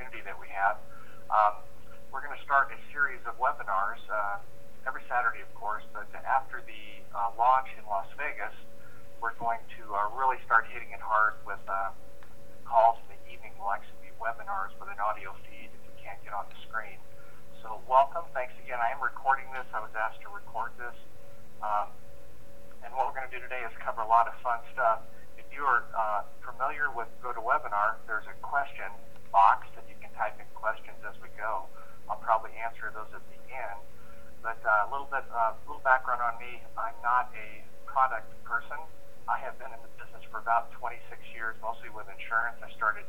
opportunity that we have. We're going to start a series of webinars every Saturday, of course, but after the launch in Las Vegas, we're going to really start hitting it hard with calls in the evening. Will actually be webinars with an audio feed if you can't get on the screen. So welcome. Thanks again. I am recording this. I was asked to record this. And what we're going to do today is cover a lot of fun stuff. If you are familiar with GoToWebinar, there's a question box that you can type in questions as we go. I'll probably answer those at the end. But a little background on me. I'm not a product person. I have been in the business for about 26 years, mostly with insurance. I started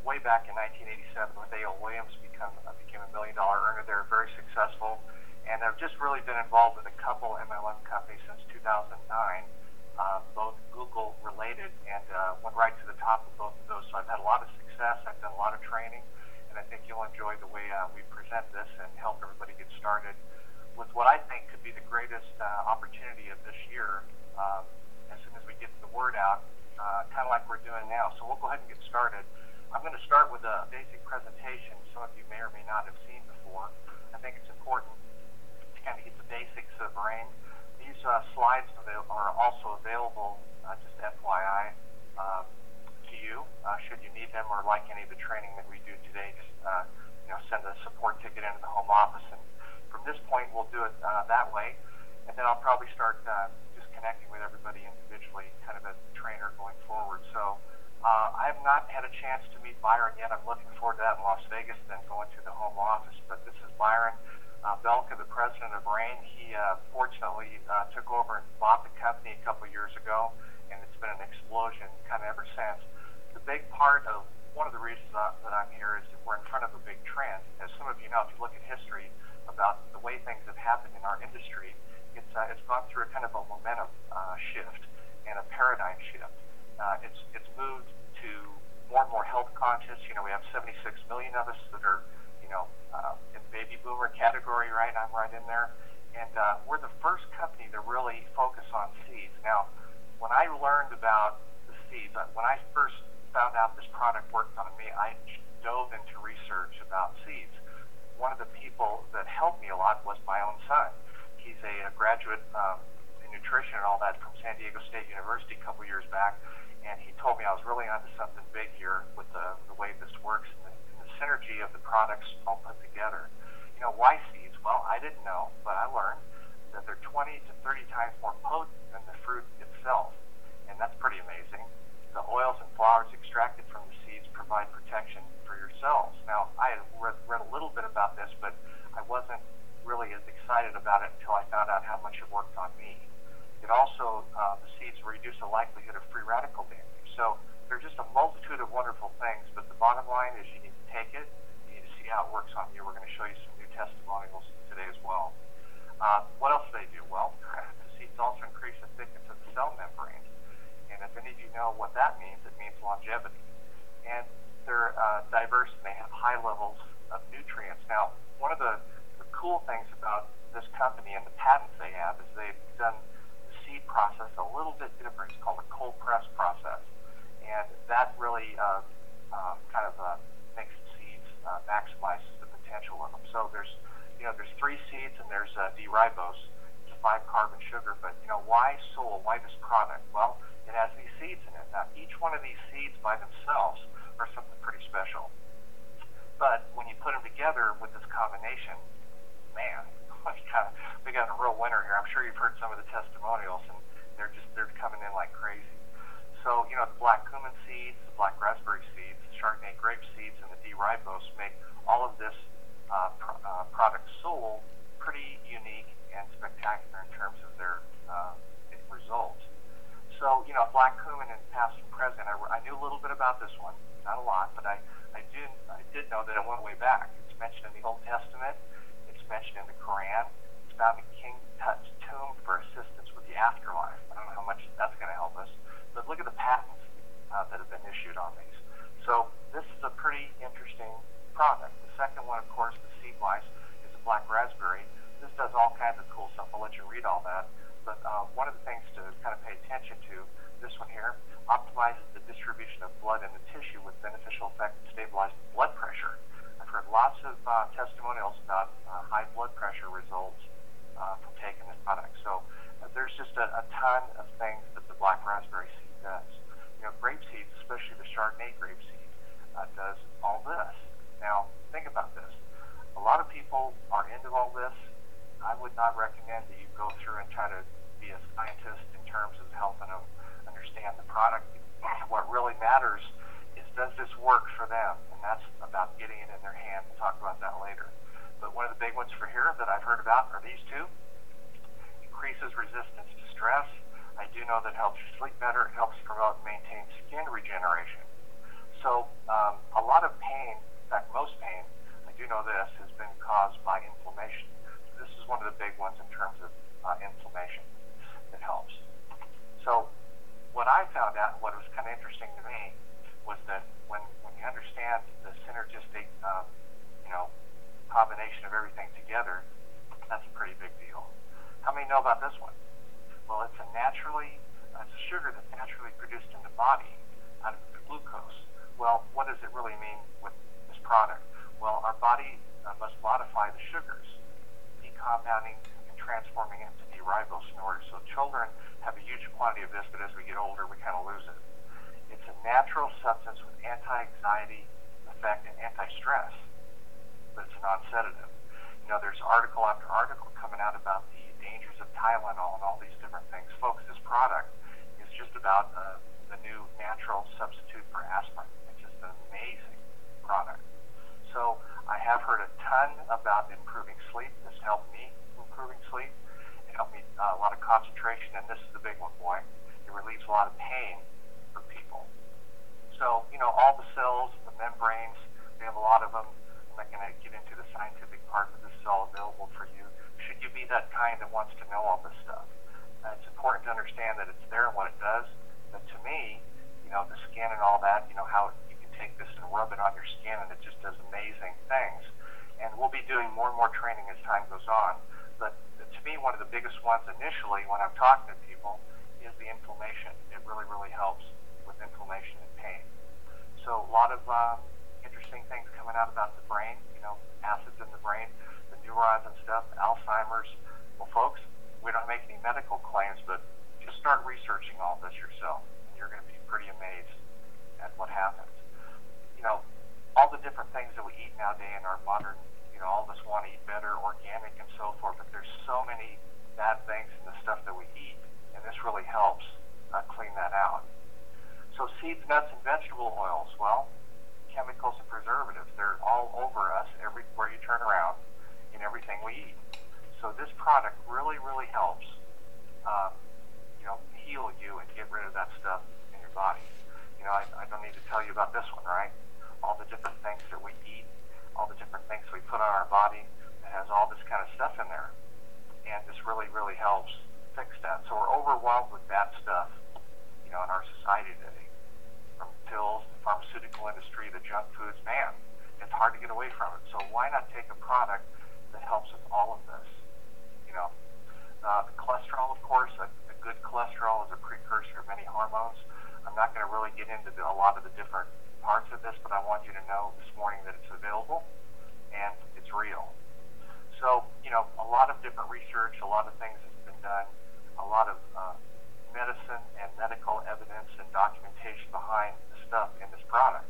way back in 1987 with A.L. Williams, became a $1 million earner there, very successful. And I've just really been involved with a couple MLM companies since 2009, both Google related, and went right to the top of both of those. So I've had a lot of success. I've done a lot of training, and I think you'll enjoy the way we present this and help everybody get started with what I think could be the greatest opportunity of this year as soon as we get the word out, kind of like we're doing now. So we'll go ahead and get started. I'm going to start with a basic presentation some of you may or may not have seen before. I think it's important to kind of get the basics of RAIN. These slides are also available, just FYI, to you, should you need them, or like any of the training that we do today, just send a support ticket into the home office. And from this point, we'll do it that way. And then I'll probably start just connecting with everybody individually, kind of as a trainer going forward. So I have not had a chance to meet Byron yet. I'm looking forward to that in Las Vegas, then going to the home office. But this is Byron Belka, the president of RAIN. He fortunately took over and bought the company a couple years ago, and it's been an explosion kind of ever since. The big part of one of the reasons that I'm here is that we're in front of a big trend. As some of you know, if you look at history about the way things have happened in our industry, it's gone through a kind of a momentum shift and a paradigm shift. It's moved to more and more health conscious. We have 76 million of us that are, in baby boomer category, right? I'm right in there. And we're the first company to really focus on seeds. Now, when I learned about the seeds, when I first found out this product worked on me, I dove into research about seeds. One of the people that helped me a lot was my own son. He's a graduate in nutrition and all that from San Diego State University a couple years back, and he told me I was really onto something big here with the way this works and the synergy of the products all put together. Why seeds? Well, I didn't know, but I learned that they're 20 to 30 times more potent than the fruit itself, and that's pretty amazing. The oils and flowers extracted from the seeds provide protection for your cells. Now, I had read a little bit about this, but I wasn't really as excited about it until I found out how much it worked on me. It also, the seeds reduce the likelihood of free radical damage. So there's just a multitude of wonderful things, but the bottom line is you need to take it, you need to see how it works on you. We're going to show you some new testimonials today as well. What else do they do? Well, the seeds also increase the thickness of the cell membranes. And if any of you know what that means, it means longevity. And they're diverse, and they have high levels of nutrients. Now, one of the cool things about this company and the patents they have is they've done the seed process a little bit different. It's called a cold press process. And that really makes the seeds maximizes the potential of them. So there's 3 seeds, and there's D-ribose, it's a 5-carbon sugar. But why Soul? Why this product? Well, it has these seeds in it. Now, each one of these seeds by themselves are something pretty special. But when you put them together with this combination, man, we got a real winner here. I'm sure you've heard some of the testimonials, and they're coming in like crazy. So, the black cumin seeds, the black raspberry seeds, the Chardonnay grape seeds, and the D-ribose make all of this product Soul pretty unique and spectacular in terms of their results. So, black cumin in past and present, I knew a little bit about this one, not a lot, but I did know that it went way back. It's mentioned in the Old Testament. It's mentioned in the Quran. It's found in King Tut's tomb for assistance with the afterlife. I don't know how much that's going to help us, but look at the patents that have been issued on these. So this is a pretty interesting product. The second one, of course, the seed wise, is a black raspberry. This does all kinds of cool stuff. I'll let you read all that. But one of the things to kind of pay attention to, this one here, optimizes the distribution of blood in the tissue with beneficial effect to stabilize the blood pressure. into all this, I would not recommend that you go through and try to be a scientist in terms of helping them understand the product. What really matters is, does this work for them? And that's about getting it in their hand. We'll talk about that later. But one of the big ones for here that I've heard about are these two. Increases resistance to stress. I do know that it helps you sleep better. It helps promote and maintain skin regeneration. So a lot of pain, in fact most pain, I do know this, has been caused by inflammation. So this is one of the big ones in terms of inflammation that helps. So what I found out, what was kind of interesting to me, was that when you understand the synergistic combination of everything together, that's a pretty big deal. How many know about this one? Well, it's a sugar that's naturally produced in the body out of the glucose. Well, what does it really mean with this product? Well, our body must modify the sugars, decompounding and transforming it into D-ribose in order. So children have a huge quantity of this, but as we get older, we kind of lose it. It's a natural substance with anti-anxiety effect and anti-stress, but it's a non-sedative. There's article after article coming out about the dangers of Tylenol and all these different things. Folks, this product is just about the new natural substitute for aspirin. It's just an amazing product. So I have heard a ton about improving sleep. This helped me improving sleep. It helped me a lot of concentration, and this is the big one, boy. It relieves a lot of pain for people. So, all the cells, the membranes, we have a lot of them. I'm not going to get into the scientific part, but this is all available for you. Should you be that kind that wants to know all this stuff? It's important to understand that it's there and what it does. But to me, the skin and all that, how you can take this and rub it on your skin, and it just does amazing things. And we'll be doing more and more training as time goes on. But to me, one of the biggest ones initially when I'm talking to people is the inflammation. It really, really helps with inflammation and pain. So a lot of interesting things coming out about the brain, acids in the brain, the neurons and stuff, Alzheimer's. Well, folks, we don't make any medical claims, but just start researching all this yourself, and you're going to be pretty amazed at what happens. All the different things that we eat nowadays in our modern, all of us want to eat better, organic and so forth, but there's so many bad things in the stuff that we eat, and this really helps clean that out. So seeds, nuts, and vegetable oils, well, chemicals and preservatives, they're all over us everywhere you turn around in everything we eat. So this product really, really helps heal you and get rid of that stuff in your body. I don't need to tell you about this one, right? All the different things that we eat, all the different things we put on our body, it has all this kind of stuff in there. And this really, really helps fix that. So we're overwhelmed with bad stuff, in our society today. From pills, the pharmaceutical industry, the junk foods, man, it's hard to get away from it. So why not take a product that helps with all of this? The cholesterol, of course, a good cholesterol is a precursor of many hormones. I'm not going to really get into a lot of the different parts of this, but I want you to know this morning that it's available and it's real. So, a lot of different research, a lot of things has been done, a lot of medicine and medical evidence and documentation behind the stuff in this product.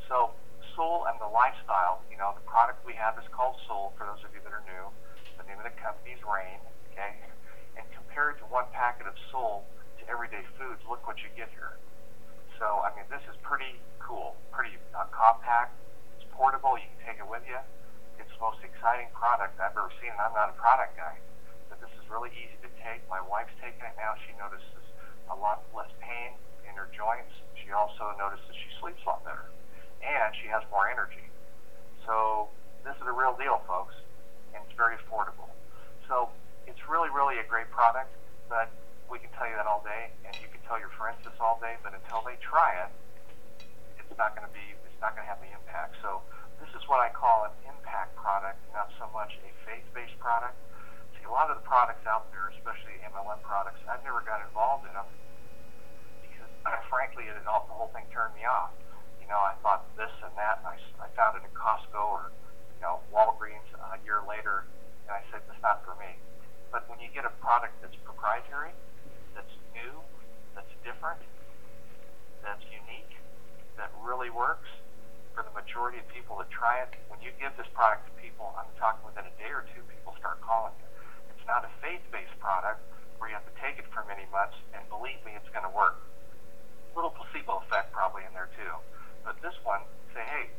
So, Soul and the Lifestyle, the product we have is called Soul, for those of you that are new. The name of the company is Rain, okay? And compared to one packet of Soul to everyday foods, look what you get here. So, this is pretty cool, pretty compact. It's portable. You can take it with you. It's the most exciting product I've ever seen, and I'm not a product guy. But this is really easy to take. My wife's taking it now. She notices a lot less pain in her joints. She also notices she sleeps a lot better. And she has more energy. So this is the real deal, folks. And it's very affordable. So it's really, really a great product. But we can tell you that all day. And you can tell your friends this all day. But until they try it, it's not going to have the impact. So this is what I call an impact product, not so much a faith-based product. See, a lot of the products out there, especially MLM products, I've never got involved in them because, frankly, the whole thing turned me off. I thought this and that, and I found it at Costco or, Walgreens a year later, and I said, that's not for me. But when you get a product that's proprietary, that's new, that's different, that's unique, that really works for the majority of people that try it, when you give this product to people, people, I'm talking within a day or two, people start calling you. It's not a faith-based product where you have to take it for many months, and believe me, it's going to work. A little placebo effect probably in there too. But this one, say, hey,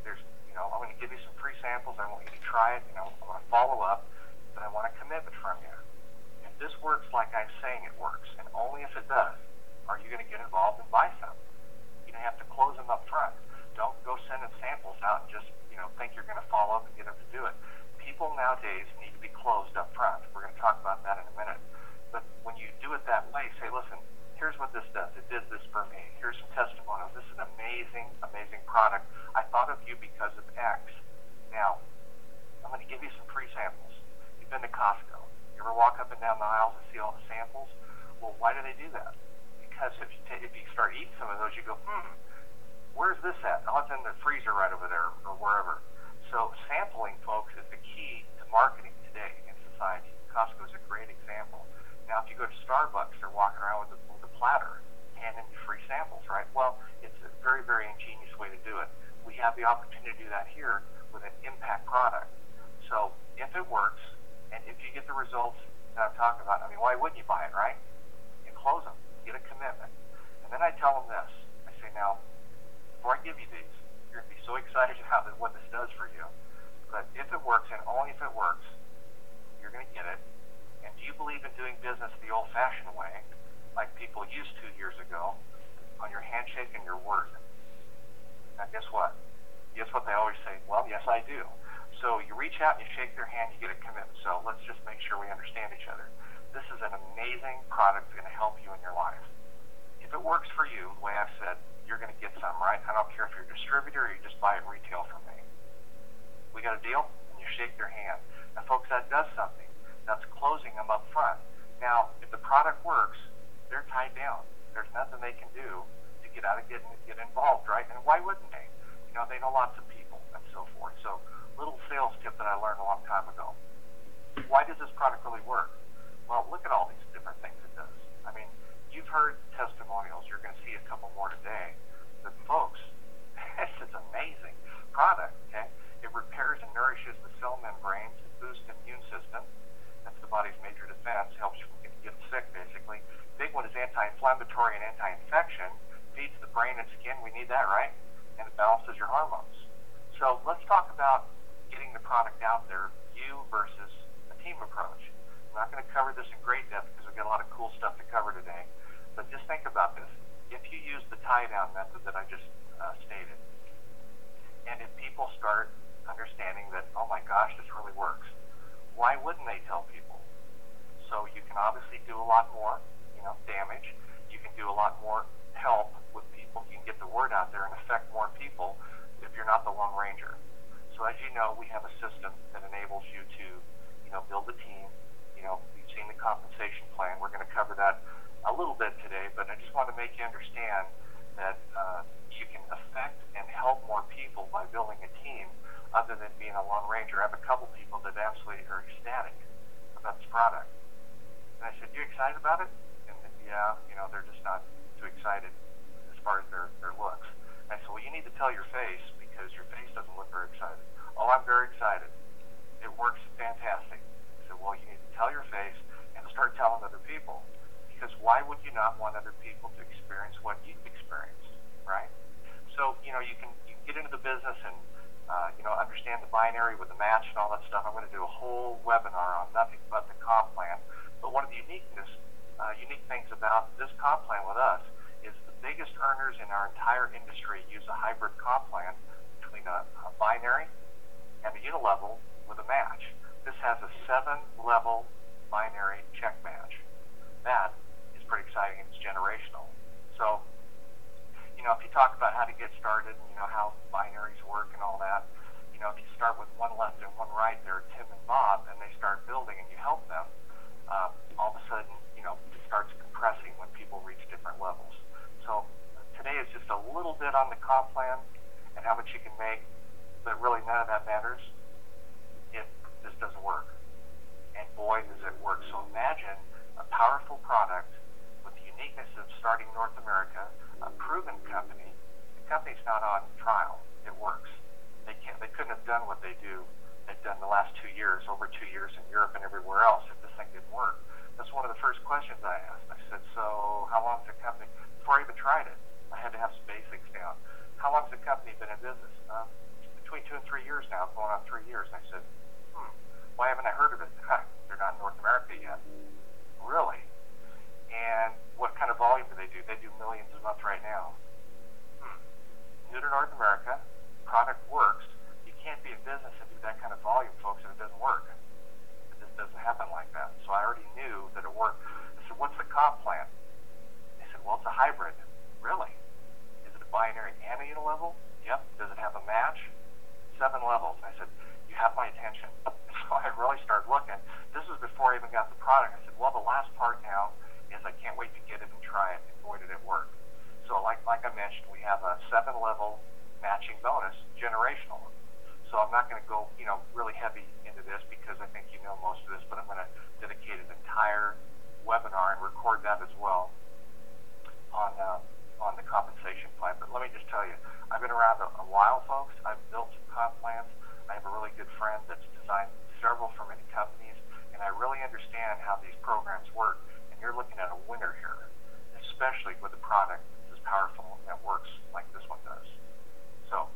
I'm going to give you some free samples. I want you to try it. I want to follow up, but I want a commitment from you. If this works like I'm saying it works, and only if it does, are you going to get involved and buy some? You don't have to close them up front. Don't go sending samples out and just think you're going to follow up and get them to do it. People nowadays need to be closed up front. We're going to talk about that in a minute. But when you do it that way, say, listen, here's what this does. It did this for me. Here's some testimonials. This is an amazing, amazing product. I thought of you because of X. Now, I'm going to give you some free samples. You've been to Costco. You ever walk up and down the aisles and see all the samples? Well, why do they do that? Because if you start eating some of those, you go, where's this at? Oh, it's in the freezer right over there or wherever. So sampling, folks, is the key to marketing today in society. Costco is a great example. Now, if you go to Starbucks, they're walking around with a platter, handing you free samples, right? Well, it's a very, very ingenious way to do it. We have the opportunity to do that here with an impact product. So if it works, and if you get the results that I'm talking about, why wouldn't you buy it, right? You close them, get a commitment. And then I tell them this. I say, now, before I give you these, you're going to be so excited about what this does for you. But if it works, and only if it works, you're going to get it. And do you believe in doing business the old-fashioned way, like people used to years ago, on your handshake and your word? Now, guess what? Guess what they always say? Well, yes, I do. So you reach out, you shake their hand, you get a commitment. So let's just make sure we understand each other. This is an amazing product that's going to help you in your life. If it works for you, the way I've said, you're going to get some, right? I don't care if you're a distributor or you just buy it retail from me. We got a deal? And you shake their hand. Now, folks, that does something. That's closing them up front. Now, if the product works, they're tied down. There's nothing they can do to get involved, right? And why wouldn't they? They know lots of people and so forth. So, little sales tip that I learned a long time ago. Why does this product really work? Well, look at all these different things it does. You've heard testimonials. You're going to see a couple more today. But folks, this is an amazing product, okay? It repairs and nourishes the cell membranes. It boosts the immune system. That's the body's major defense. Helps you get sick, basically. Big one is anti-inflammatory and anti-infection. Feeds the brain and skin. We need that, right? And it balances your hormones. So let's talk about getting the product out there, you versus a team approach. I'm not going to cover this in great depth because we've got a lot of cool stuff to cover today. But just think about this. If you use the tie-down method that I just stated, and if people start understanding that, oh my gosh, this really works, why wouldn't they tell people? So you can obviously do a lot more, damage. You can do a lot more help with people. You can get the word out there and affect more people if you're not the Lone Ranger. So as you know, we have a system that enables you to, build a team. You've seen the compensation plan. We're going to cover that a little bit today, but I just want to make you understand that you can affect and help more people by building a team other than being a Lone Ranger. I have a couple people that absolutely are ecstatic about this product. And I said, you excited about it? And yeah, they're just not too excited as far as their looks. And I said, well, you need to tell your face because your face doesn't look very excited. Oh, I'm very excited. It works fantastic. I said, well, you need to tell your face and start telling other people. Because why would you not want other people to experience what you've experienced, right? So, you can get into the business and, understand the binary with the match and all that stuff. I'm going to do a whole webinar on nothing but the comp plan. But one of the unique things about this comp plan with us is the biggest earners in our entire industry use a hybrid comp plan between a binary and a unilevel with a match. This has a 7-level binary check match. That is pretty exciting, and it's generational. So, if you talk about how to get started and, how binaries work and all that, if you start with one left and one right, they're Tim and Bob, and they start building and you help them, all of a sudden, it starts compressing when people reach different levels. So today is just a little bit on the comp plan and how much you can make, but really none of that matters if this doesn't work. And boy, does it work. So imagine a powerful product with the uniqueness of starting North America, a proven company. The company's not on trial. It works. They couldn't have done what they've done the last over 2 years in Europe and everywhere else if this thing didn't work. That's one of the first questions I asked. I said, so how long has the company, before I even tried it, I had to have some basics down. How long has the company been in business? Between 2 and 3 years now, going on 3 years. And I said, why haven't I heard of it? They're not in North America yet. Really? And what kind of volume do? They do millions a month right now. New to North America, product works. You can't be in business and do that kind of volume, folks, and it doesn't work. It just doesn't happen like that. So I already knew that it worked. I said, what's the comp plan? They said, well, it's a hybrid. Really? Is it a binary and a unilevel? Yep. Does it have a match? 7 levels. I said, you have my attention. So I really started looking. This was before I even got the product. I said, well, the last part now is I can't wait to get it and try it, and boy, did it work. So like I mentioned, we have a 7-level matching bonus, generational. So I'm not going to go, really heavy into this because I think you know most of this, but I'm going to dedicate an entire webinar and record that as well on the compensation plan. But let me just tell you, I've been around a while, folks. I've built some comp plans. I have a really good friend that's designed several for many companies, and I really understand how these programs work. And you're looking at a winner here, especially with a product that's as powerful and that works like this one does. So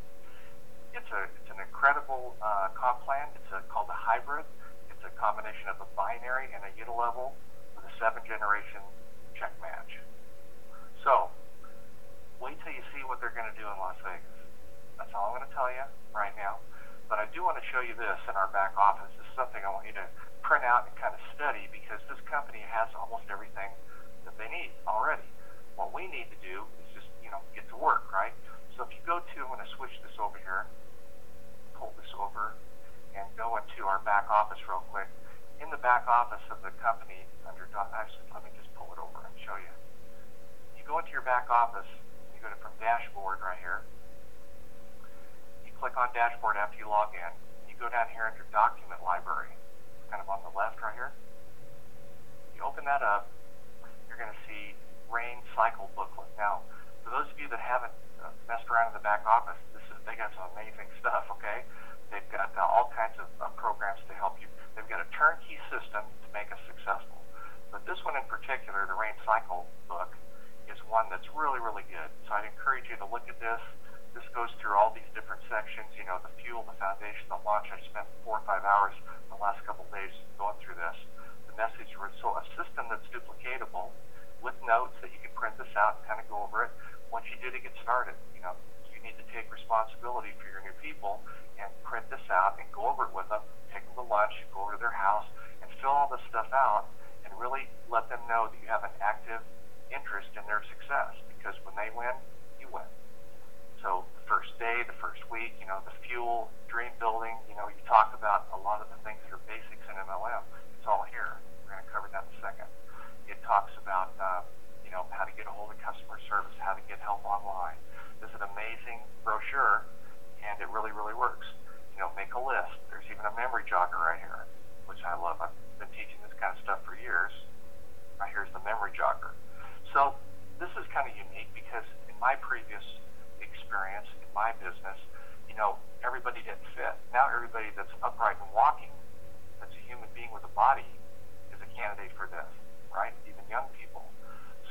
it's an incredible comp plan. It's called a hybrid. It's a combination of a binary and a unilevel with a 7-generation check match. So wait till you see what they're going to do in Las Vegas. That's all I'm going to tell you right now. But I do want to show you this in our back office. This is something I want you to print out and kind of study because this company has almost everything that they need already. What we need to do is just, get to work, right? So if you go to, I'm going to switch this over here, pull this over, and go into our back office real quick. In the back office of the company, actually, let me just pull it over and show you. You go into your back office, you go to from dashboard right here. You click on dashboard after you log in. You go down here under document library, kind of on the left right here. You open that up, you're going to see rain cycle booklet. Now, for those of you that haven't messed around in the back office, they got some amazing stuff, okay? They've got all kinds of programs to help you. They've got a turnkey system to make us successful. But this one in particular, the rain cycle book, is one that's really, really good. So I'd encourage you to look at this. This goes through all these different sections, the fuel, the foundation, the launch. I spent 4 or 5 hours the last couple of days going through this. The message, so a system that's duplicatable with notes that you can print this out and kind of go over it. Once you do to get started, you need to take responsibility for your new people and print this out and go over it with them, take them to lunch, go over to their house, and fill all this stuff out and really let them know that you have an active interest in their success, because when they win, you win. So the first day, the first week, the fuel, dream building, you talk about a lot of the things that are basics in MLM. It's all here. We're going to cover that in a second. It talks about, how to get a hold of customer service, how to get help online. This is an amazing brochure, and it really, really works. Make a list. There's even a memory jogger right here, which I love. I've been teaching this kind of stuff for years. Right here's the memory jogger. So this is kind of unique because in my previous experience, in my business, everybody didn't fit. Now everybody that's upright and walking, that's a human being with a body, is a candidate for this, right? Even young people.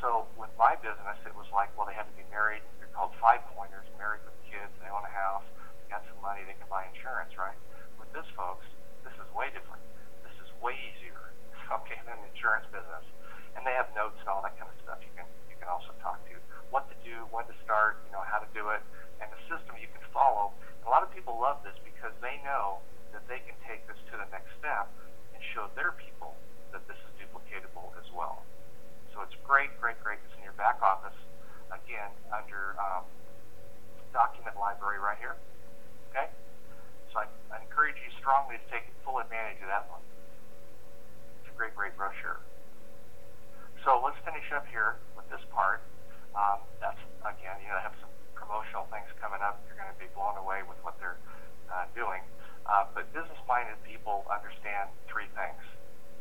So with my business, it was like, well, they had to be married. They're called 5-pointers, married with kids. They own a house. They got some money. They can buy insurance, right? With this, folks, this is way different. This is way easier, okay, than the insurance business. And they have notes and all that kind of stuff you can also talk to. What to do, when to start, how to do it, and the system you can follow. And a lot of people love this because they know that they can take this to the next step and show their people that this is duplicatable as well. So it's great. It's in your back office, again, under document library right here. Okay? So I encourage you strongly to take full advantage of that one. It's a great brochure. So let's finish up here with this part. That's, again, I have some promotional things coming up. You're going to be blown away with what they're doing. But business-minded people understand 3 things.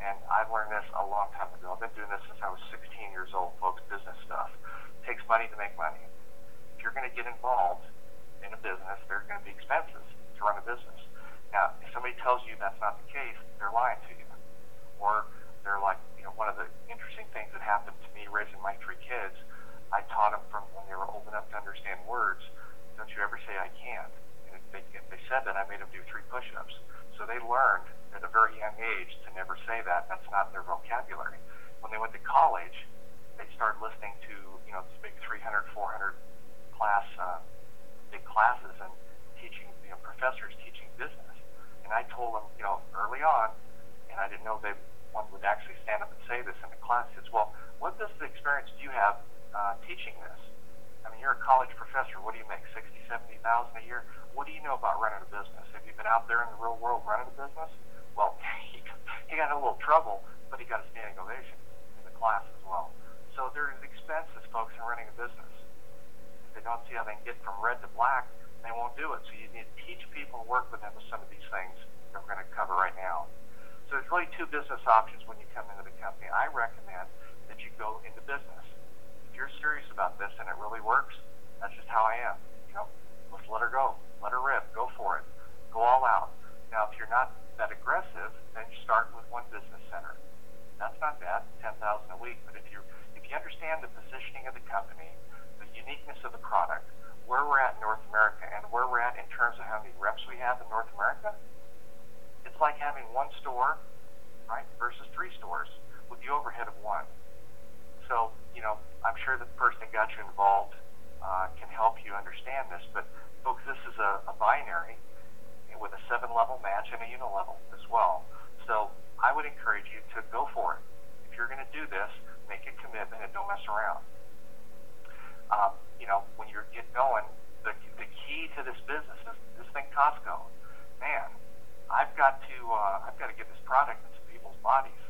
And I've learned this a long time ago. I've been doing this since I was 16 years old, folks, business stuff. It takes money to make money. If you're going to get involved in a business, there are going to be expenses to run a business. Now, if somebody tells you that's not the case, they're lying to you. Or they're like, one of the interesting things that happened to me raising my 3 kids, I taught them from when they were old enough to understand words, don't you ever say I can't. And if they said that, I made them do 3 push-ups. So they learned at a very young age to never say that. That's not their vocabulary. When they went to college, they started listening to, these big 300, 400 big classes and teaching, professors teaching business. And I told them, early on, and I didn't know one would actually stand up and say this in the class, is, well, what business experience do you have teaching this? I mean, you're a college professor. What do you make, $60,000, $70,000 a year? What do you know about running a business? Have you been out there in the real world running a business? Well, he got in a little trouble, but he got a standing ovation in the class as well. So there's expenses, folks, in running a business. If they don't see how they can get from red to black, they won't do it. So you need to teach people and work with them with some of these things that we're going to cover right now. So there's really 2 business options when you come into the company. I recommend that you go into business. If you're serious about this and it really works, that's just how I am. Let's let her go. Let her rip. Go for it. Go all out. Now, if you're not that aggressive, then you start with 1 business center. That's not bad, $10,000 a week. But if you understand the positioning of the company, the uniqueness of the product, where we're at in North America, and where we're at in terms of how many reps we have in North America, it's like having 1 store, right, versus 3 stores with the overhead of 1. So, I'm sure the person that got you involved can help you understand this, but folks, this is a binary with a 7-level match and a unilevel as well. So I would encourage you to go for it. If you're going to do this, make a commitment and don't mess around. When you get going, the key to this business is this thing, Costco. Man, I've got to get this product into people's bodies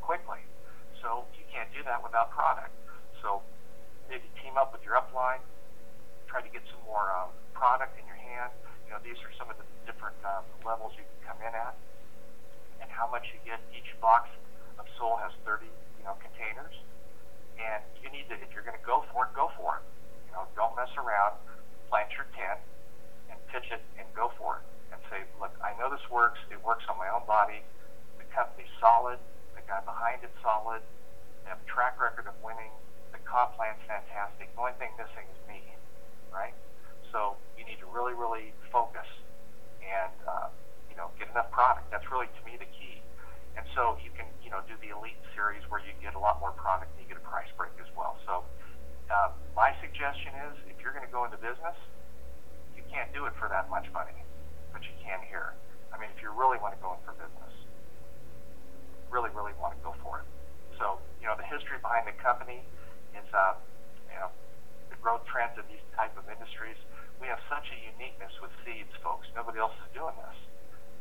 quickly. So you can't do that without product. So maybe team up with your upline, try to get some more product in your hand. These are some of the different levels you can come in at, and how much you get. Each box of Soul has 30 containers, and you need to, if you're going to go for it, go for it. Don't mess around. Plant your tent and pitch it and go for it. And say, look, I know this works. It works on my own body. The company's solid. The guy behind it's solid. They have a track record of winning. The comp plan's fantastic. The only thing missing is me, right? So you need to really, really focus and get enough product. That's really, to me, the key. And so you can do the elite series where you get a lot more product and you get a price break as well. So my suggestion is, if you're going to go into business, you can't do it for that much money, but you can here. I mean, if you really want to go in for business, really, really want to go for it. So, the history behind the company is, the growth trends in these type of industries. We have such a uniqueness with seeds, folks. Nobody else is doing this.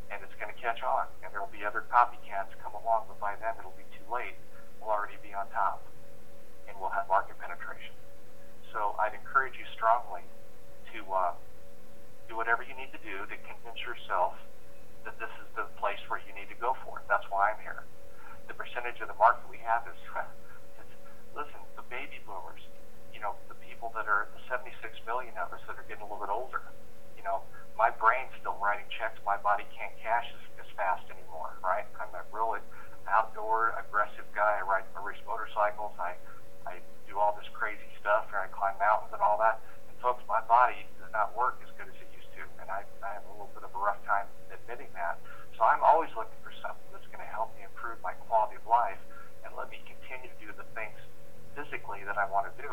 And it's going to catch on. And there will be other copycats come along, but by then it'll be too late. We'll already be on top. And we'll have market penetration. So I'd encourage you strongly to do whatever you need to do to convince yourself that this is the place where you need to go for it. That's why I'm here. The percentage of the market we have is, listen, the baby boomers, the people that are, the 76 million of us that are getting a little bit older, my brain's still writing checks. My body can't cash as fast anymore, right? I'm a really outdoor, aggressive guy. I race motorcycles. I do all this crazy stuff, and I climb mountains and all that. And folks, my body does not work as good as it used to, and I have a little bit of a rough time admitting that. So I'm always looking for something that's going to help me improve my quality of life and let me continue to do the things physically that I want to do.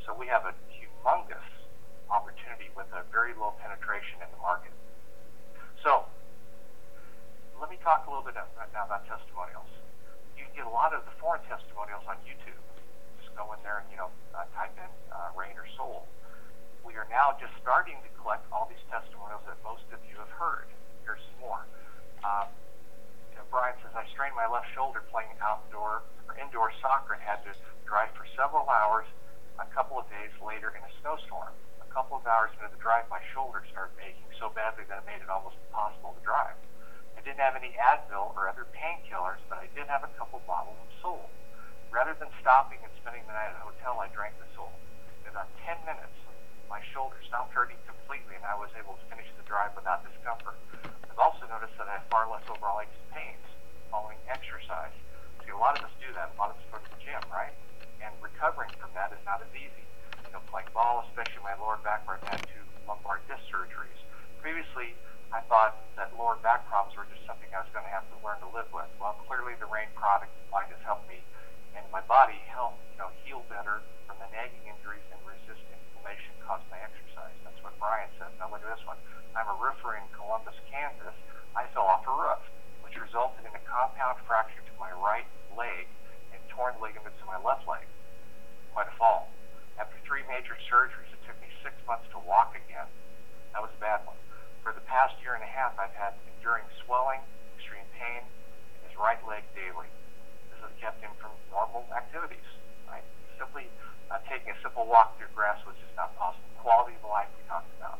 So we have a humongous opportunity with a very low penetration in the market. So let me talk a little bit now about testimonials. You can get a lot of the foreign testimonials on YouTube. Just go in there and type in Rain or Soul. We are now just starting to collect all these testimonials that most of you have heard. Here's some more. Brian says, I strained my left shoulder playing outdoor or indoor soccer and had to drive for several hours a couple of days later in a snowstorm. A couple of hours into the drive, my shoulder started aching so badly that it made it almost impossible to drive. I didn't have any Advil or other painkillers, but I did have a couple bottles of Soul. Rather than stopping and spending the night at a hotel, I drank the Soul. In about 10 minutes, my shoulder stopped hurting completely, and I was able to finish the drive without discomfort. I've also also noticed that I had far less overall aches and pains following exercise. See, a lot of us do that. A lot of us go to the gym, right? And recovering from that is not as easy. Playing ball, especially my lower back where I've had 2 lumbar disc surgeries. Previously, I thought that lower back problems were just something I was going to have to learn to live with. Well, clearly the Rain product line has helped me and my body heal better from the nagging injuries and resist inflammation caused by exercise. That's what Brian said. Now look at this one. I'm a roofer in Columbus, Kansas. I fell off a roof, which resulted in a compound fracture to my right leg and torn ligaments in my left leg. Quite a fall. After 3 major surgeries, it took me 6 months to walk again. That was a bad one. For the past year and a half, I've had enduring swelling, extreme pain in his right leg daily. This has kept him from normal activities, right? Simply taking a simple walk through grass was just not possible. Quality of life we talked about.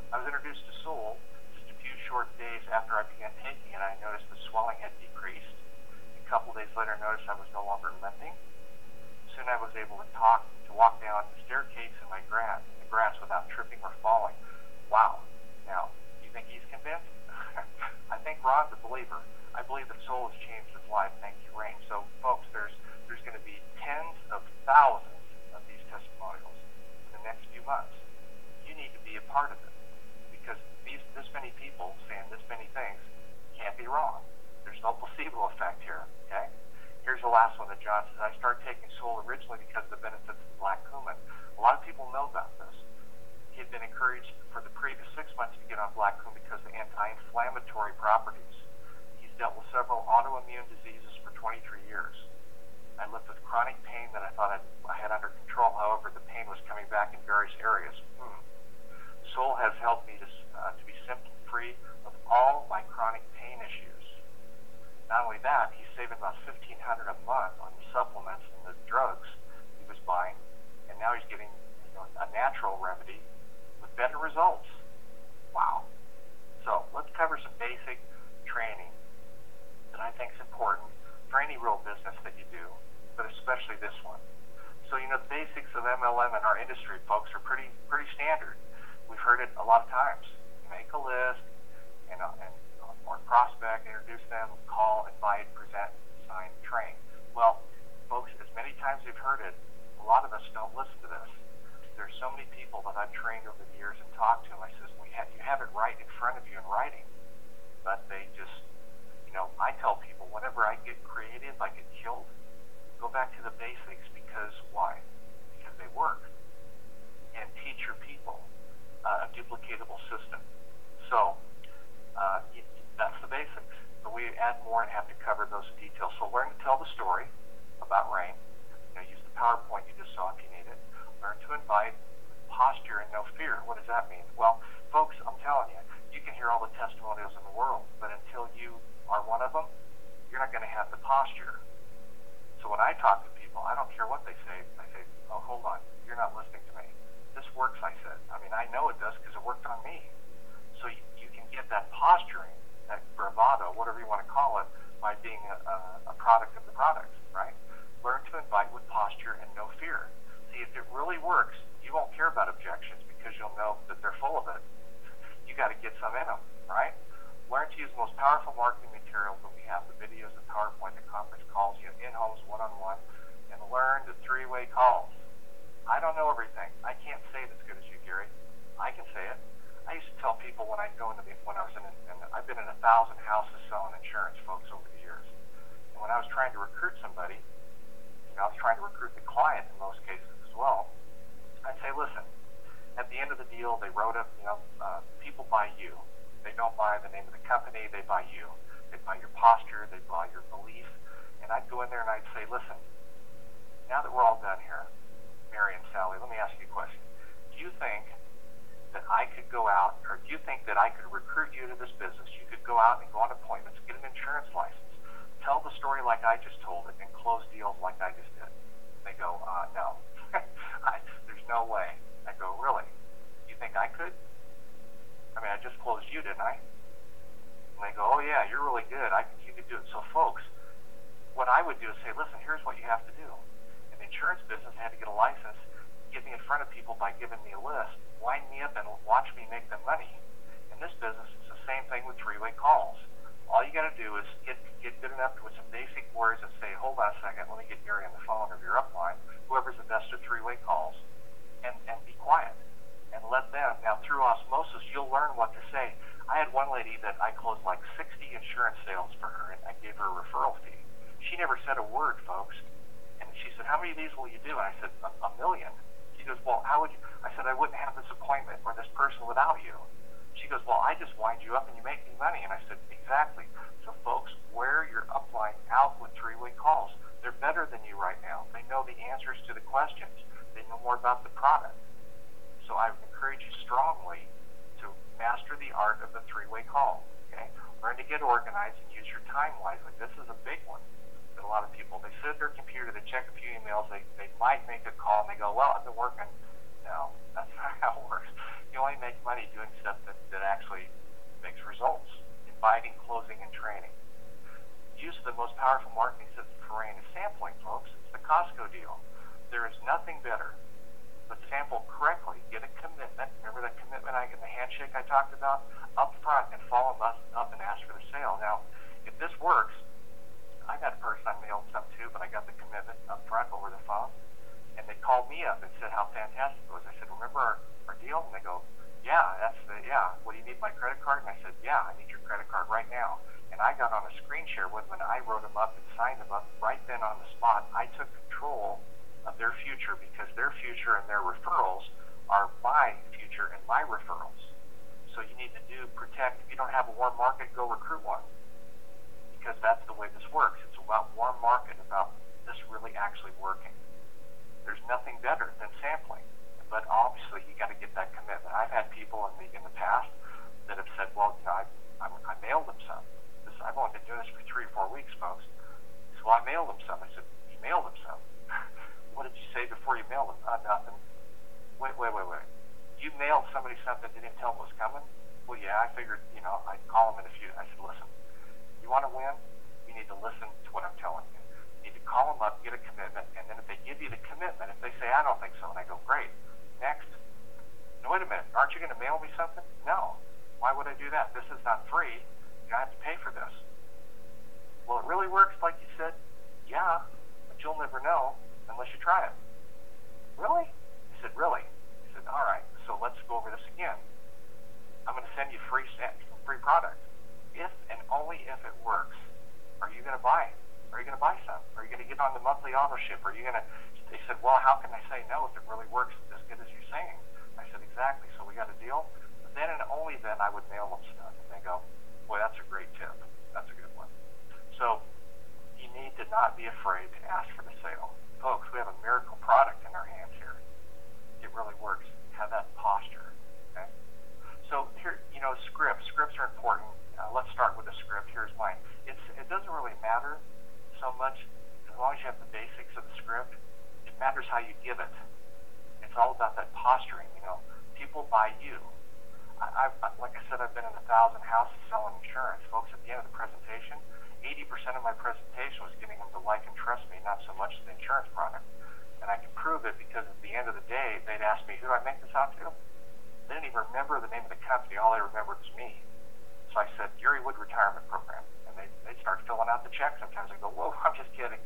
I was introduced to Soul just a few short days after I began taking it. I noticed the swelling had decreased. A couple days later, I noticed I was no longer limping. Soon I was able to walk down the staircase in the grass without tripping or falling. Wow. Now, you think he's convinced? I think Ron's a believer. I believe that Soul has changed his life. Thank you, Rain. So, folks, there's going to be tens of thousands of these testimonials in the next few months. You need to be a part of it because this many people saying this many things can't be wrong. There's no placebo effect here, okay? Here's the last one that John says. I started taking Soul originally because of the benefits of the black cumin. A lot of people know about this. He had been encouraged for the previous 6 months to get on black cumin because of the anti-inflammatory properties. He's dealt with several autoimmune diseases for 23 years. I lived with chronic pain that I thought I had under control. However, the pain was coming back in various areas. Soul has helped me to be symptom-free of all my chronic pain issues. Not only that, he's saving about $1,500 a month on the supplements and the drugs he was buying, and now he's getting a natural remedy with better results. Wow. So let's cover some basic training that I think is important for any real business that you do, but especially this one. So the basics of MLM in our industry, folks, are pretty standard. We've heard it a lot of times. You make a list, or prospect, introduce them, call, invite, present, sign, train. Well, folks, as many times you've heard it, a lot of us don't listen to this. There's so many people that I've trained over the years and talked to them. I says, you have it right in front of you in writing, but they just, I tell people whenever I get creative, I get killed. Go back to the basics because why? Because they work. And teach your people a duplicatable system. So that's the basics. But we add more and have to cover those details. So learn to tell the story about Rain. Use the PowerPoint you just saw if you need it. Learn to invite, posture, and no fear. What does that mean? Well, folks, I'm telling you, you can hear all the testimonials in the world, but until you are one of them, you're not going to have the posture. So when I talk to people, I don't care what they say. I say, oh, hold on. You're not listening to me. This works, I said. I know it does because it worked on me. So you can get that posturing, that bravado, whatever you want to call it, by being a product of the product, right? Learn to invite with posture and no fear. See, if it really works, you won't care about objections because you'll know that they're full of it. You got to get some in them, right? Learn to use the most powerful marketing materials that we have, the videos, the PowerPoint, the conference calls, in-homes, one-on-one, and learn the 3-way calls. I don't know everything. I can't say it as good as you, Gary. I can say it. I used to tell people when I go into when I was I've been in 1,000 houses selling insurance, folks, over the years. And when I was trying to recruit somebody, I was trying to recruit the client in most cases as well. I'd say, listen, at the end of the deal, they wrote up, people buy you. They don't buy the name of the company, they buy you. They buy your posture, they buy your belief. And I'd go in there and I'd say, listen, now that we're all done here, Mary and Sally, let me ask you a question. Do you think that I could go out, or do you think that I could recruit you to this business? You could go out and go on appointments, get an insurance license, tell the story like I just told it, and close deals like I just did. They go, no. There's no way. I go, really? You think I could? I just closed you, didn't I? And they go, oh yeah, you're really good. You could do it. So folks, what I would do is say, listen, here's what you have to do. In the insurance business, I had to get a license, get me in front of people by giving me a list, wind me up and watch me make them money. In this business, it's a same thing with three-way calls. All you got to do is get good enough with some basic words and say, hold on a second, let me get Gary on the phone or your upline, whoever's the best at three-way calls, and be quiet. And let them, now through osmosis, you'll learn what to say. I had one lady that I closed like 60 insurance sales for her, and I gave her a referral fee. She never said a word, folks. And she said, how many of these will you do? And I said, a million. She goes, well, how would you? I said, I wouldn't have this appointment or this person without you. She goes, well, I just wind you up and you make me money. And I said, exactly. So, folks, wear your upline out with three-way calls. They're better than you right now. They know the answers to the questions. They know more about the product. So I would encourage you strongly to master the art of the three-way call. Okay? Learn to get organized and use your time wisely. This is a big one. A lot of people, they sit at their computer, they check a few emails, they might make a call, and they go, well, I've been working. No, that's not how it works. You only make money doing stuff that actually makes results, inviting, closing, and training. Use of the most powerful marketing system for RAIN is sampling, folks. It's the Costco deal. There is nothing better but sample correctly, get a commitment. Remember that commitment, the handshake I talked about? Up front, and follow up and ask for the sale. Now, if this works, I got a person I mailed some to, but I got the commitment up front over the phone. And they called me up and said how fantastic it was. I said, remember our deal? And they go, yeah, what do you need, my credit card? And I said, yeah, I need your credit card right now. And I got on a screen share with them, and I wrote them up and signed them up right then on the spot. I took control of their future because their future and their referrals are my future and my referrals. So you need to protect. If you don't have a warm market, go recruit one. Because that's the way this works. It's about warm market, about this really actually working. There's nothing better than sampling, but obviously you got to get that commitment. I've had people in the past that have said, well, I mailed them some. I've only been doing this for 3 or 4 weeks, folks. So I mailed them some. I said, you mailed them some? What did you say before you mailed them? Nothing. Wait. You mailed somebody something, didn't even tell them it was coming? Well, yeah, I figured, I'd call them in a few. I said, listen. You want to win, you need to listen to what I'm telling you. You need to call them up, get a commitment, and then if they give you the commitment, if they say, I don't think so, and I go, great, next. No, wait a minute, aren't you going to mail me something? No. Why would I do that? This is not free. You have to pay for this. Well, it really works like you said. Yeah, but you'll never know unless you try it. Really? I said, really? I said, all right, so let's go over this again. I'm going to send you free product. If and only if it works, are you going to buy it? Are you going to buy some? Are you going to get on the monthly auto ship? Are you going to? They said, well, how can I say no if it really works as good as you're saying? I said, exactly. So we got a deal. But then and only then I would mail them stuff. And they go, boy, that's a great tip. That's a good one. So you need to not be afraid to ask for the sale. Folks, we have a miracle product in our hands here. It really works. Have that posture. Okay. So here, scripts are important. Let's start with a script. Here's mine. It doesn't really matter so much as long as you have the basics of the script. It matters how you give it. It's all about that posturing. People buy you. Like I said, I've been in 1,000 houses selling insurance. Folks, at the end of the presentation, 80% of my presentation was getting them to like and trust me, not so much the insurance product. And I can prove it because at the end of the day, they'd ask me, who do I make this out to? They didn't even remember the name of the company. All they remembered was me. So I said, Gary Wood Retirement Program. And they'd start filling out the check. Sometimes I go, whoa, I'm just kidding.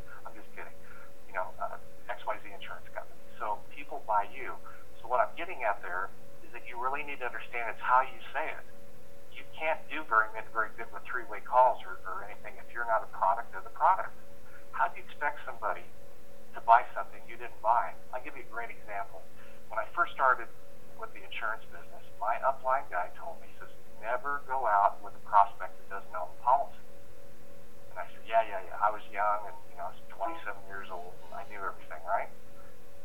XYZ insurance company. So people buy you. So what I'm getting at there is that you really need to understand it's how you say it. You can't do very good with three-way calls or anything if you're not a product of the product. How do you expect somebody to buy something you didn't buy? I'll give you a great example. When I first started with the insurance business, my upline guy told me, he says, never go out with a prospect that doesn't own the policy. And I said, yeah. I was young, and I was 27 years old, and I knew everything, right?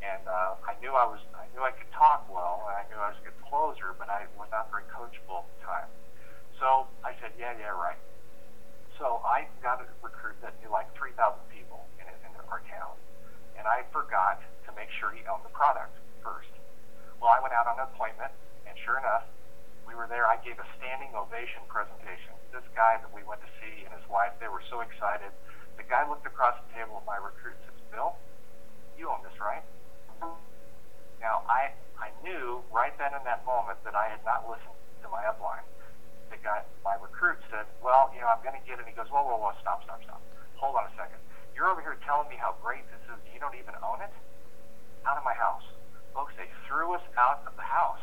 And I knew I could talk well, and I knew I was a good closer, but I was not very coachable at the time. So I said, yeah, right. So I got a recruit that knew like 3,000 people in our town, and I forgot to make sure he owned the product first. Well, I went out on an appointment, and sure enough, we were there. I gave a standing ovation presentation. This guy that we went to see and his wife, they were so excited. The guy looked across the table at my recruit and says, Bill, you own this, right? Now, I knew right then in that moment that I had not listened to my upline. the guy, my recruit said, well, I'm going to get it. He goes, whoa, stop. Hold on a second. You're over here telling me how great this is. You don't even own it? Out of my house. Folks, they threw us out of the house.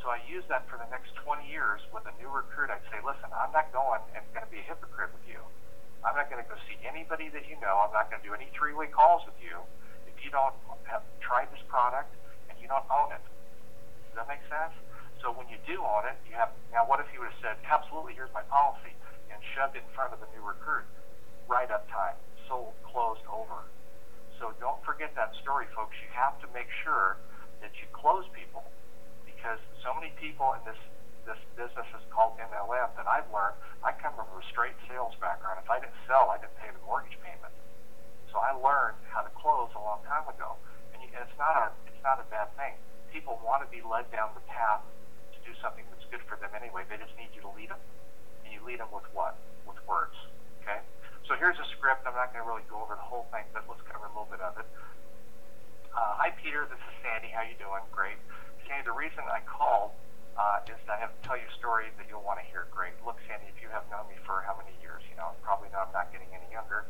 So I used that for the next 20 years with a new recruit. I'd say, listen, I'm not going and going to be a hypocrite with you. I'm not going to go see anybody that you know. I'm not going to do any three-way calls with you if you don't have tried this product and you don't own it. Does that make sense? So when you do own it, you have, now what if you would have said, absolutely, here's my policy, and shoved it in front of the new recruit? Right up time. Sold, closed, over. So don't forget that story, folks. You have to make sure that you close people, because so many people in this business is called MLM that I've learned. I come from a straight sales background. If I didn't sell, I didn't pay the mortgage payment. So I learned how to close a long time ago, and it's not a bad thing. People want to be led down the path to do something that's good for them anyway. They just need you to lead them, and you lead them with what? With words. Okay. So here's a script. I'm not going to really go over the whole thing, but let's cover a little bit of it. Hi, Peter. This is Sandy. How you doing? Great. Sandy, the reason I called is I have to tell you a story that you'll want to hear. Great. Look, Sandy, if you have known me for how many years, probably know I'm not getting any younger,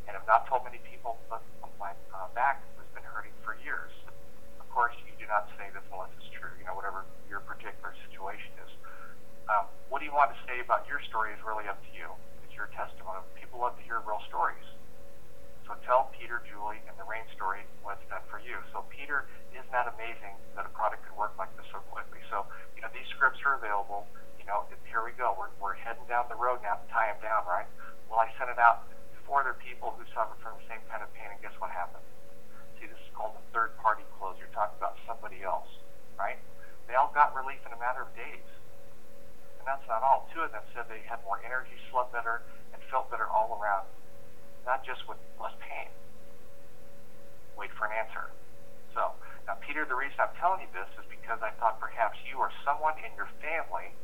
and I've not told many people, but my back has been hurting for years. Of course, you do not say this unless it's true, whatever your particular situation is. What do you want to say about your story is really up to you. It's your testimony. People love to hear real stories. So tell Peter, Julie, and the Rain story what's done for you. So Peter, isn't that amazing that a product could work like this so quickly? So, these scripts are available. Here we go. We're heading down the road now to tie them down, right? Well, I sent it out to 4 other people who suffered from the same kind of pain, and guess what happened? See, this is called a third-party close. You're talking about somebody else, right? They all got relief in a matter of days. And that's not all. 2 of them said they had more energy, slept better, and felt better all around. Not just with less pain. Wait for an answer. So, now Peter, the reason I'm telling you this is because I thought perhaps you or someone in your family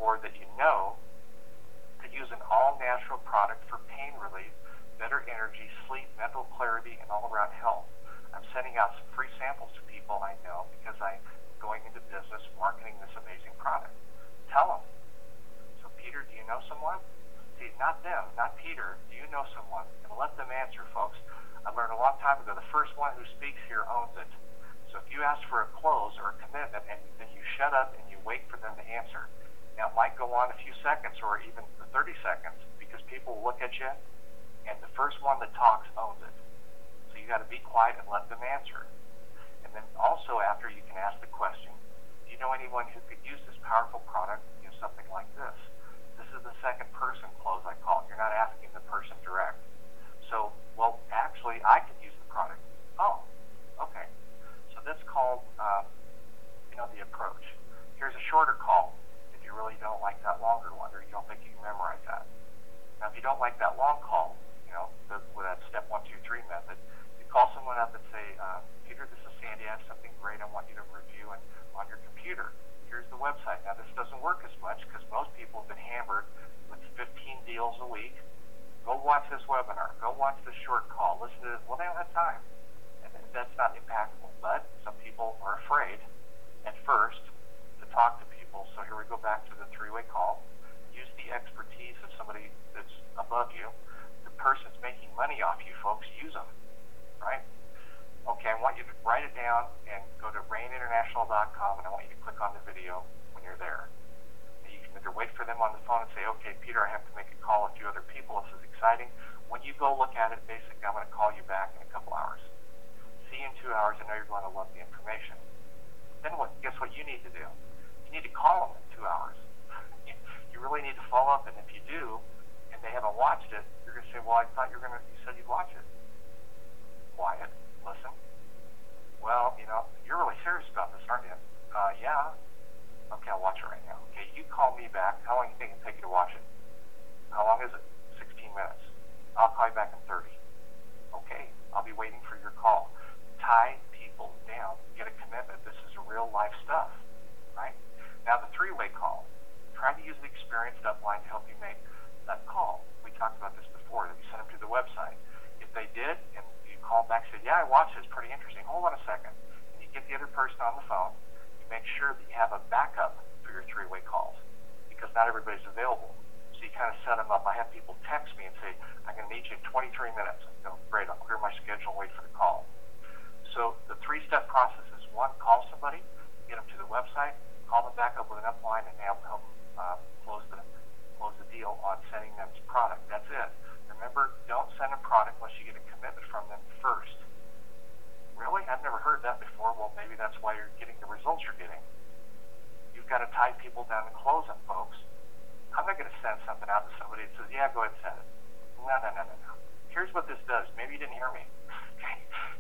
or that you know could use an all-natural product for pain relief, better energy, sleep, mental clarity, and all-around health. I'm sending out some free samples to people I know because I'm going into business marketing this amazing product. Tell them. So, Peter, do you know someone? See, not them, not Peter. Do you know someone? And let them answer, folks. I learned a long time ago, the first one who speaks here owns it. So if you ask for a close or a commitment and then you shut up and you wait for them to answer, now it might go on a few seconds or even 30 seconds because people will look at you and the first one that talks owns it. So you got to be quiet and let them answer. And then also after you can ask the question, do you know anyone who could use this powerful product, something like this? This is the second person close I call it. You're not asking the person direct. So, well, actually, I could use the product. Oh, okay. So that's called, the approach. Here's a shorter call if you really don't like that longer one or you don't think you can memorize that. Now, if you don't like that long call, with that step 1, 2, 3 method, you call someone up and say, Peter, this is Sandy. I have something great I want you to review and on your computer. Here's the website. Now, this doesn't work as much because most people have been hammered with 15 deals a week. Go watch this webinar. Go watch this short call. Listen to this. Well, they don't have time. And that's not impactful. But some people are afraid at first to talk to people. So here we go back to the 3-way call. Use the expertise of somebody that's above you. The person's making money off you, folks. Use them, right? Okay, I want you to write it down and go to raininternational.com, and I want you to click on the video when you're there. And you can either wait for them on the phone and say, okay, Peter, I have to make a call a few other people. This is exciting. When you go look at it, basically, I'm going to call you back in a couple hours. See you in 2 hours. I know you're going to love the information. Then what? Guess what you need to do? You need to call them in 2 hours. You really need to follow up, and if you do, and they haven't watched it, you're going to say, well, I thought you said you'd watch it. Quiet. Listen. Well, you're really serious about this, aren't you? Yeah. Okay, I'll watch it right now. Okay, you call me back. How long do you think it'll take you to watch it? How long is it? 16 minutes. I'll call you back in 30. Okay, I'll be waiting for your call. Tie people down. Get a commitment. This is real life stuff, right? Now, the 3-way call. Try to use the experienced upline to help you make that call. We talked about this before, that you sent them to the website. If they did, and you call back and say, yeah, I watched it, it's pretty interesting. Hold on a second. And you get the other person on the phone. You make sure that you have a backup for your 3-way calls. Because not everybody's available. So you kind of set them up. I have people text me and say, I'm going to need you in 23 minutes. I go, great, I'll clear my schedule and wait for the call. So the three-step process is, one, call somebody, get them to the website, call them back up with an upline, and help them close the deal on sending them the product. That's it. Remember, don't send a product unless you get a commitment from them first. Really? I've never heard that before. Well, maybe that's why you're getting the results you're getting. You've got to tie people down and close them, folks. I'm not going to send something out to somebody that says, yeah, go ahead and send it. No. Here's what this does. Maybe you didn't hear me. Okay.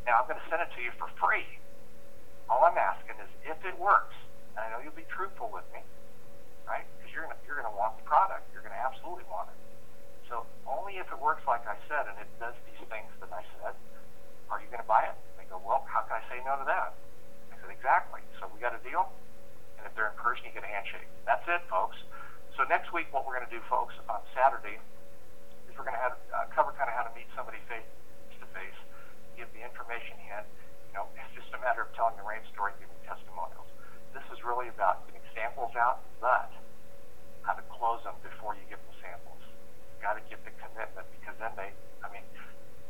Now, I'm going to send it to you for free. All I'm asking is if it works, and I know you'll be truthful with me, right? Because you're going to want the product. You're going to absolutely want it. So only if it works like I said, and it does these things that I said, are you going to buy it? They go, well, how can I say no to that? I said, exactly. So we got a deal, and if they're in person, you get a handshake. That's it, folks. So next week, what we're going to do, folks, on Saturday, is we're going to have cover kind of how to meet somebody face-to-face, give the information in. It's just a matter of telling the rain story, giving testimonials. This is really about getting samples out, but how to close them before you give them samples. You got to get the commitment, because then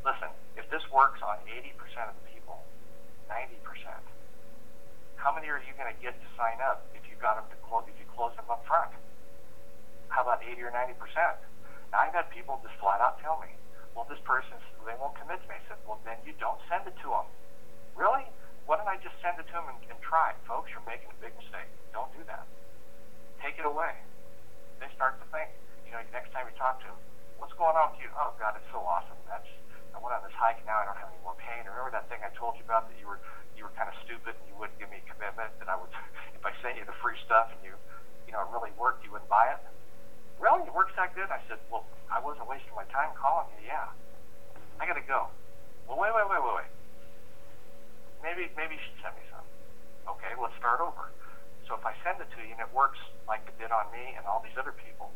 listen, if this works on 80% of the people, 90%, how many are you going to get to sign up if you got them to close? If you close them up front, how about 80 or 90%? Now I've had people just flat out tell me, well, this person, they won't commit to me. I said, well, then you don't send it to them. Really? Why don't I just send it to them and try? Folks, you're making a big mistake. Don't do that. Take it away. They start to think. Next time you talk to them, what's going on with you? Oh, God, it's so awesome. I went on this hike, now I don't have any more pain. Remember that thing I told you about that you were kind of stupid and you wouldn't give me a commitment, that I would, if I sent you the free stuff and it really worked, you wouldn't buy it? Really? It works that good? I said, well, I wasn't wasting my time calling you. Yeah. I got to go. Well, wait. Maybe you should send me some. Okay, let's start over. So if I send it to you and it works like it did on me and all these other people,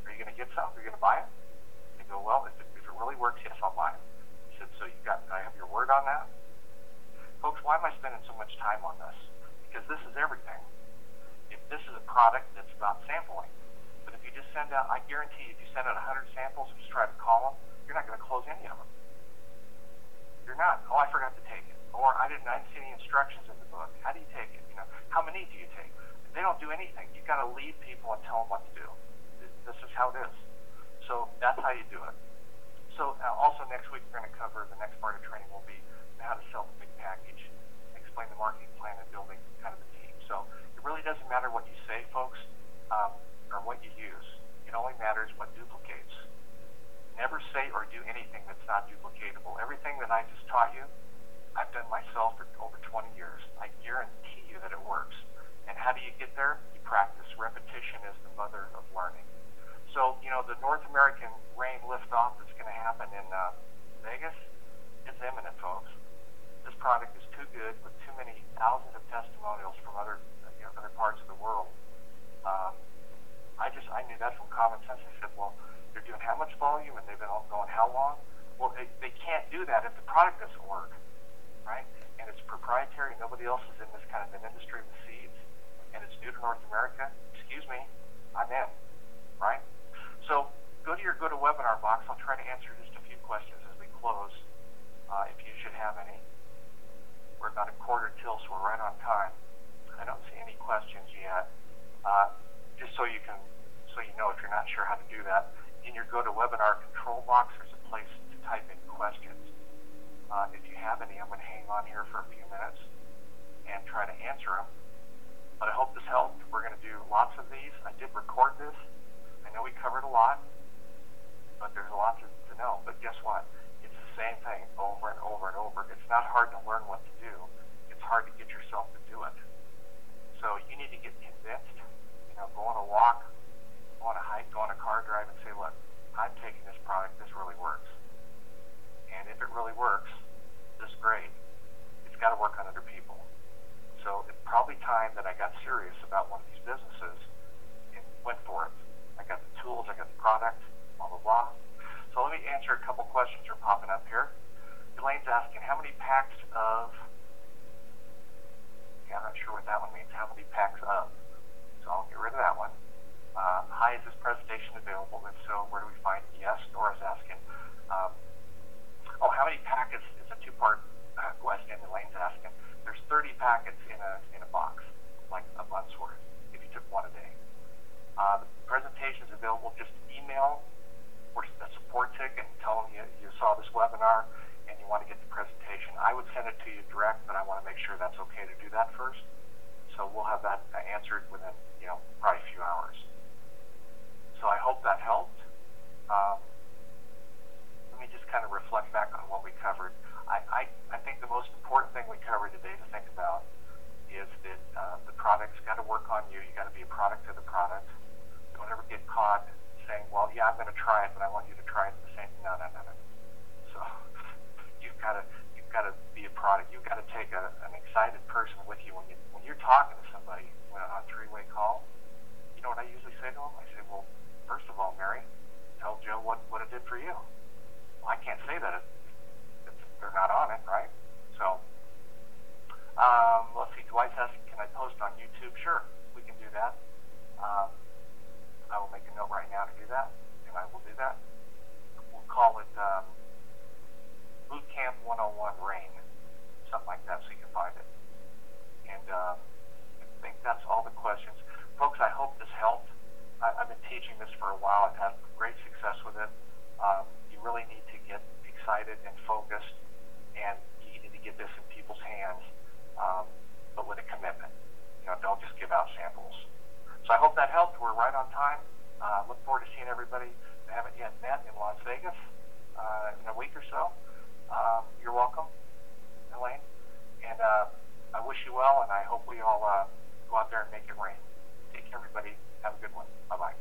are you going to get some? Are you going to buy it? They go, well, if it really works, yes, I'll buy it. I said, so I have your word on that? Folks, why am I spending so much time on this? Because this is everything. If this is a product that's about sampling, but if you just send out, I guarantee if you send out 100 samples and just try to call them, you're not going to close any of them. You're not. Oh, I forgot to take it. Or I didn't see any instructions in the book. How do you take it? How many do you take? They don't do anything. You've got to lead people and tell them what to do. This is how it is. So that's how you do it. So also next week we're going to cover, the next part of training will be how to sell the big package, explain the marketing plan and building kind of the team. So it really doesn't matter what you say, folks, or what you use. It only matters what duplicates. Never say or do anything that's not duplicatable. Everything that I just taught you, I've done myself for over 20 years. I guarantee you that it works. And how do you get there? You practice. Repetition is the mother of learning. So, the North American rain liftoff that's going to happen in Vegas, it's imminent, folks. This product is too good with too many thousands of testimonials from other parts of the world. I knew that from common sense. I said, well, they're doing how much volume and they've been going how long? Well, they can't do that if the product doesn't work, right? And it's proprietary. Nobody else is in this kind of an industry with seeds, and it's new to North America. Excuse me, I'm in, right? So go to your GoToWebinar box. I'll try to answer just a few questions as we close, if you should have any. We're about a quarter till, so we're right on time. I don't see any questions yet. Just so you know, if you're not sure how to do that, in your GoToWebinar control box, there's a place to type in questions. If you have any, I'm going to hang on here for a few minutes and try to answer them. But I hope this helped. We're going to do lots of these. I did record this. I know we covered a lot, but there's a lot to know. But guess what? It's the same thing over and over and over. It's not hard to learn what to do. It's hard to get yourself to do it. So you need to get convinced. Go on a walk, go on a hike, go on a car drive and say, look, I'm taking this product. This really works. And if it really works, this is great. It's got to work on other people. So it's probably time that I got serious about one of these businesses and went for it. I got the tools, I got the product, blah, blah, blah. So let me answer a couple questions that are popping up here. Elaine's asking, how many packs of, I'm not sure what that one means, how many packs of. So I'll get rid of that one. available? If so, where do we find it? Yes, Nora's asking. Um, how many packets? It's a two-part question. Elaine's asking. There's 30 packets in a box, like a month's worth, if you took one a day. The presentation is available. Just email or a support ticket and tell them you saw this webinar and you want to get the presentation. I would send it to you direct, but I want to make sure that's okay to do that first. So we'll have that answered within, probably a few hours. So I hope that helped. Let me just kind of reflect back on what we covered. I think the most important thing we covered today to think about is that the product's got to work on you. You got to be a product of the product. Don't ever get caught saying, well, yeah, I'm going to try it, but I want you to try it at the same. No. So you've got to be a product. You've got to take an excited person with you when you're talking to somebody on a three-way call. You know what I usually say to them? I say, well, first of all, Mary, tell Joe what it did for you. Well, I can't say that if they're not on it, right? So let's see. Dwight's asking, can I post on YouTube? Sure, we can do that. I will make a note right now to do that, and I will do that. We'll call it Bootcamp 101 Rain, something like that, so you can find it. And I think that's all the questions. Folks, I hope this helped. I've been teaching this for a while. I've had great success with it. You really need to get excited and focused, and you need to get this in people's hands, but with a commitment. Don't just give out samples. So I hope that helped. We're right on time. Look forward to seeing everybody that haven't yet met in Las Vegas in a week or so. You're welcome, Elaine. And I wish you well, and I hope we all go out there and make it rain. Take care, everybody. Have a good one. Bye-bye.